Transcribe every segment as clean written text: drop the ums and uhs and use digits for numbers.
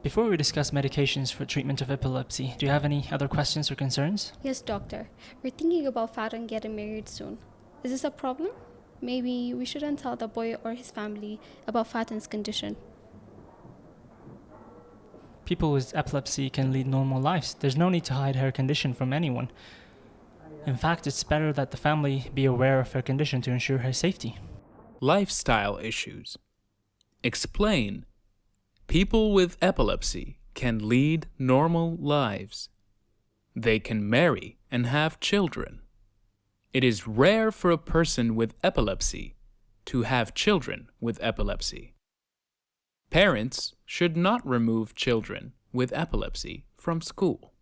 Before we discuss medications for treatment of epilepsy, do you have any other questions or concerns? Yes, doctor. We're thinking about Faran getting married soon. Is this a problem? Maybe we shouldn't tell the boy or his family about Fatan's condition. People with epilepsy can lead normal lives. There's no need to hide her condition from anyone. In fact, it's better that the family be aware of her condition to ensure her safety. Lifestyle issues. Explain. People with epilepsy can lead normal lives. They can marry and have children. It is rare for a person with epilepsy to have children with epilepsy. Parents should not remove children with epilepsy from school.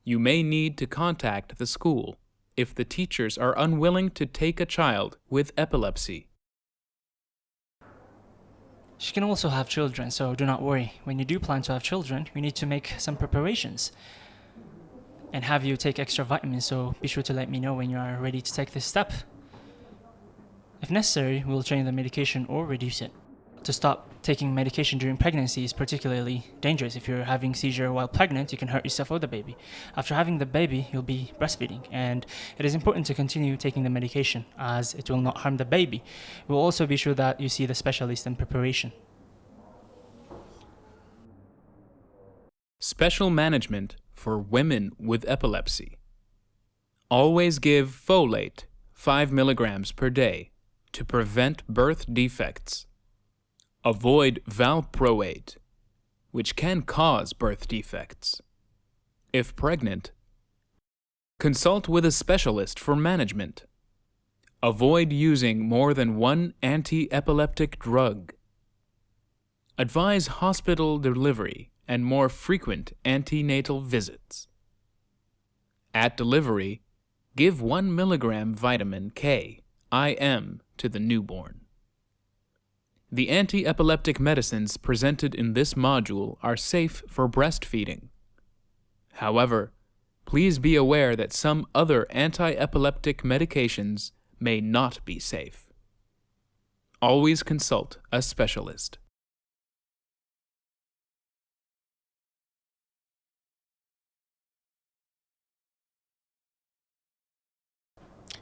You may need to contact the school if the teachers are unwilling to take a child with epilepsy. She can also have children, so do not worry. When you do plan to have children, we need to make some preparations and have you take extra vitamins, so be sure to let me know when you are ready to take this step. If necessary, we'll change the medication or reduce it. To stop taking medication during pregnancy is particularly dangerous. If you're having seizure while pregnant, you can hurt yourself or the baby. After having the baby, you'll be breastfeeding, and it is important to continue taking the medication as it will not harm the baby. We'll also be sure that you see the specialist in preparation. Special management for women with epilepsy. Always give folate 5 milligrams per day to prevent birth defects. Avoid valproate, which can cause birth defects. If pregnant, consult with a specialist for management. Avoid using more than one anti-epileptic drug. Advise hospital delivery and more frequent antenatal visits. At delivery, give 1 milligram vitamin K IM to the newborn. The anti-epileptic medicines presented in this module are safe for breastfeeding. However, please be aware that some other anti-epileptic medications may not be safe. Always consult a specialist.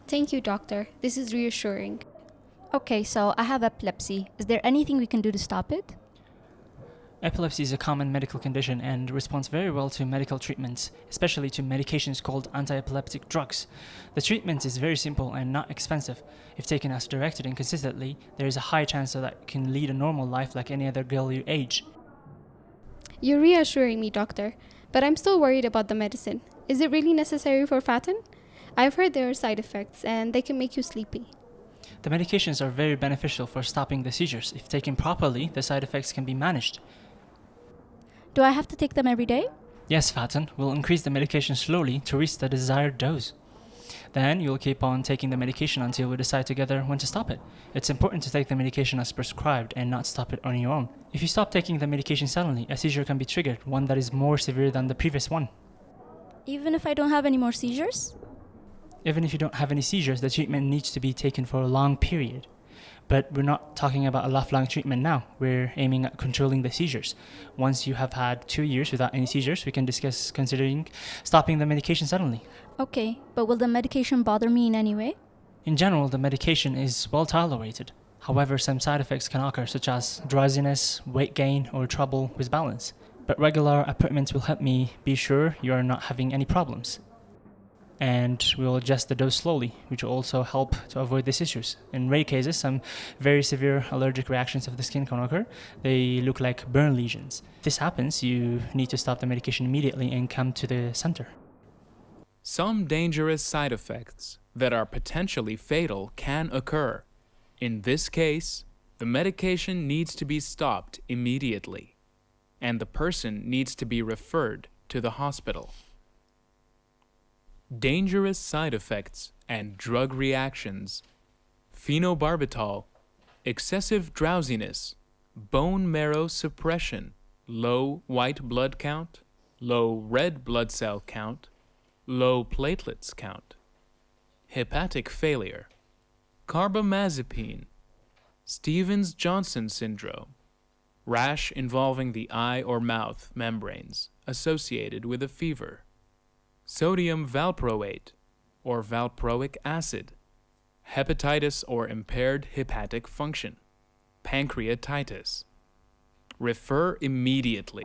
Thank you, doctor. This is reassuring. Okay, so I have epilepsy. Is there anything we can do to stop it? Epilepsy is a common medical condition and responds very well to medical treatments, especially to medications called anti-epileptic drugs. The treatment is very simple and not expensive. If taken as directed and consistently, there is a high chance that it can lead a normal life like any other girl your age. You're reassuring me, doctor, but I'm still worried about the medicine. Is it really necessary for Fatan? I've heard there are side effects and they can make you sleepy. The medications are very beneficial for stopping the seizures. If taken properly, the side effects can be managed. Do I have to take them every day? Yes, Fatin, we'll increase the medication slowly to reach the desired dose. Then you'll keep on taking the medication until we decide together when to stop it. It's important to take the medication as prescribed and not stop it on your own. If you stop taking the medication suddenly, a seizure can be triggered, one that is more severe than the previous one. Even if I don't have any more seizures? Even if you don't have any seizures, the treatment needs to be taken for a long period. But we're not talking about a lifelong treatment now. We're aiming at controlling the seizures. Once you have had 2 years without any seizures, we can discuss considering stopping the medication suddenly. Okay, but will the medication bother me in any way? In general, the medication is well tolerated. However, some side effects can occur, such as drowsiness, weight gain, or trouble with balance. But regular appointments will help me be sure you are not having any problems. And we will adjust the dose slowly, which will also help to avoid these issues. In rare cases, some very severe allergic reactions of the skin can occur. They look like burn lesions. If this happens, you need to stop the medication immediately and come to the center. Some dangerous side effects that are potentially fatal can occur. In this case, the medication needs to be stopped immediately, and the person needs to be referred to the hospital. Dangerous side effects and drug reactions: phenobarbital, excessive drowsiness, bone marrow suppression, low white blood count, low red blood cell count, low platelets count, hepatic failure, carbamazepine, Stevens-Johnson syndrome, rash involving the eye or mouth membranes associated with a fever, sodium valproate or valproic acid, hepatitis or impaired hepatic function, pancreatitis. Refer immediately.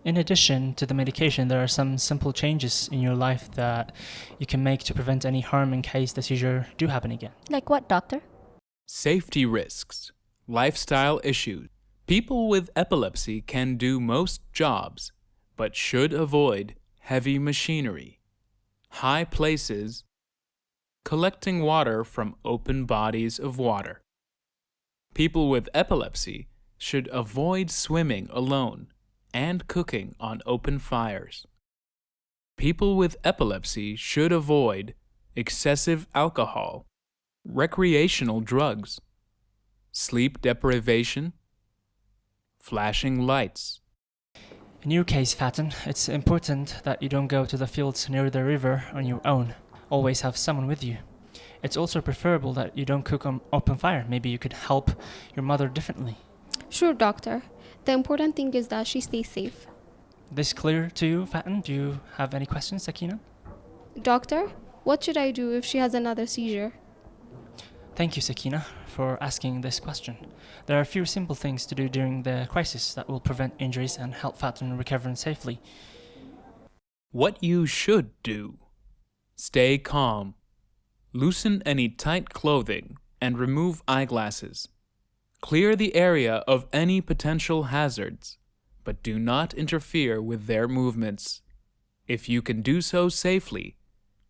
In addition to the medication, there are some simple changes in your life that you can make to prevent any harm in case the seizure do happen again. Like what, doctor? Safety risks, lifestyle issues. People with epilepsy can do most jobs, but should avoid heavy machinery, high places, collecting water from open bodies of water. People with epilepsy should avoid swimming alone and cooking on open fires. People with epilepsy should avoid excessive alcohol, recreational drugs, sleep deprivation, flashing lights. In your case, Fatin, it's important that you don't go to the fields near the river on your own. Always have someone with you. It's also preferable that you don't cook on open fire. Maybe you could help your mother differently. Sure, doctor. The important thing is that she stays safe. This clear to you, Fatin? Do you have any questions, Sakina? Doctor, what should I do if she has another seizure? Thank you, Sakina, for asking this question. There are a few simple things to do during the crisis that will prevent injuries and help Fatin recover safely. What you should do: stay calm, loosen any tight clothing, and remove eyeglasses. Clear the area of any potential hazards, but do not interfere with their movements. If you can do so safely,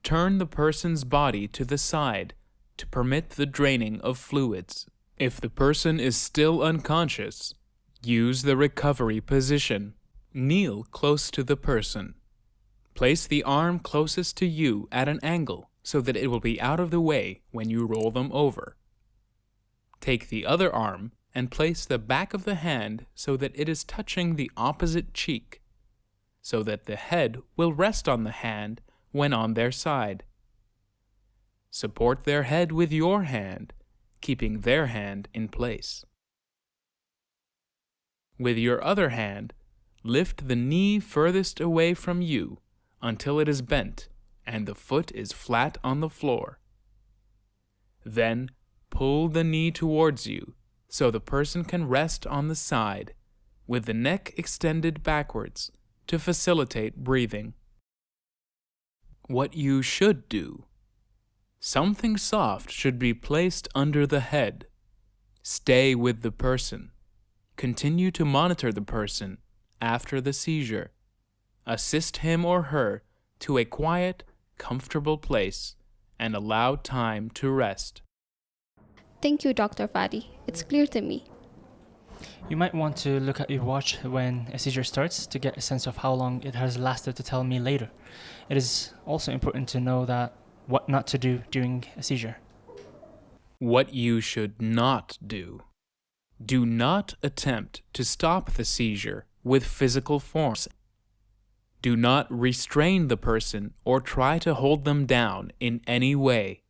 turn the person's body to the side to permit the draining of fluids. If the person is still unconscious, use the recovery position. Kneel close to the person. Place the arm closest to you at an angle so that it will be out of the way when you roll them over. Take the other arm and place the back of the hand so that it is touching the opposite cheek, so that the head will rest on the hand when on their side. Support their head with your hand, keeping their hand in place. With your other hand, lift the knee furthest away from you until it is bent and the foot is flat on the floor. Then, pull the knee towards you so the person can rest on the side, with the neck extended backwards to facilitate breathing. What you should do: something soft should be placed under the head. Stay with the person. Continue to monitor the person after the seizure. Assist him or her to a quiet, comfortable place and allow time to rest. Thank you, Dr. Fadi. It's clear to me. You might want to look at your watch when a seizure starts to get a sense of how long it has lasted to tell me later. It is also important to know that what not to do during a seizure. What you should not do: do not attempt to stop the seizure with physical force. Do not restrain the person or try to hold them down in any way.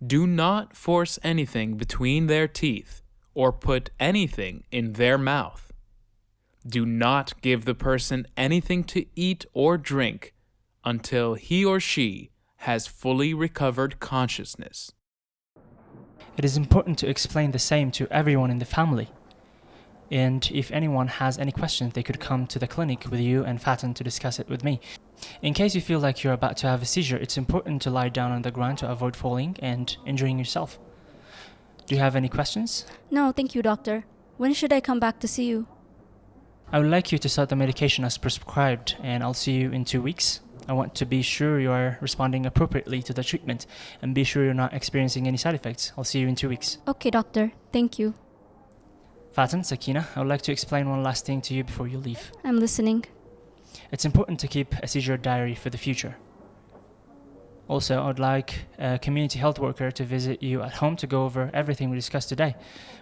Do not force anything between their teeth or put anything in their mouth. Do not give the person anything to eat or drink until he or she has fully recovered consciousness. It is important to explain the same to everyone in the family. And if anyone has any questions, they could come to the clinic with you and Fatin to discuss it with me. In case you feel like you're about to have a seizure, it's important to lie down on the ground to avoid falling and injuring yourself. Do you have any questions? No, thank you, doctor. When should I come back to see you? I would like you to start the medication as prescribed, and I'll see you in 2 weeks. I want to be sure you are responding appropriately to the treatment and be sure you're not experiencing any side effects. I'll see you in 2 weeks. Okay, doctor. Thank you. Fatin, Sakina, I would like to explain one last thing to you before you leave. I'm listening. It's important to keep a seizure diary for the future. Also, I would like a community health worker to visit you at home to go over everything we discussed today.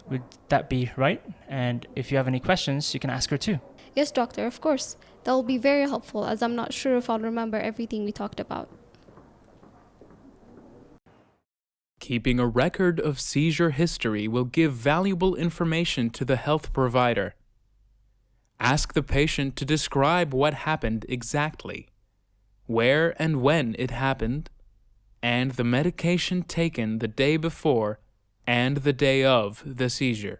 Would that be right? And if you have any questions, you can ask her too. Yes, doctor, of course. That will be very helpful as I'm not sure if I'll remember everything we talked about. Keeping a record of seizure history will give valuable information to the health provider. Ask the patient to describe what happened exactly, where and when it happened, and the medication taken the day before and the day of the seizure.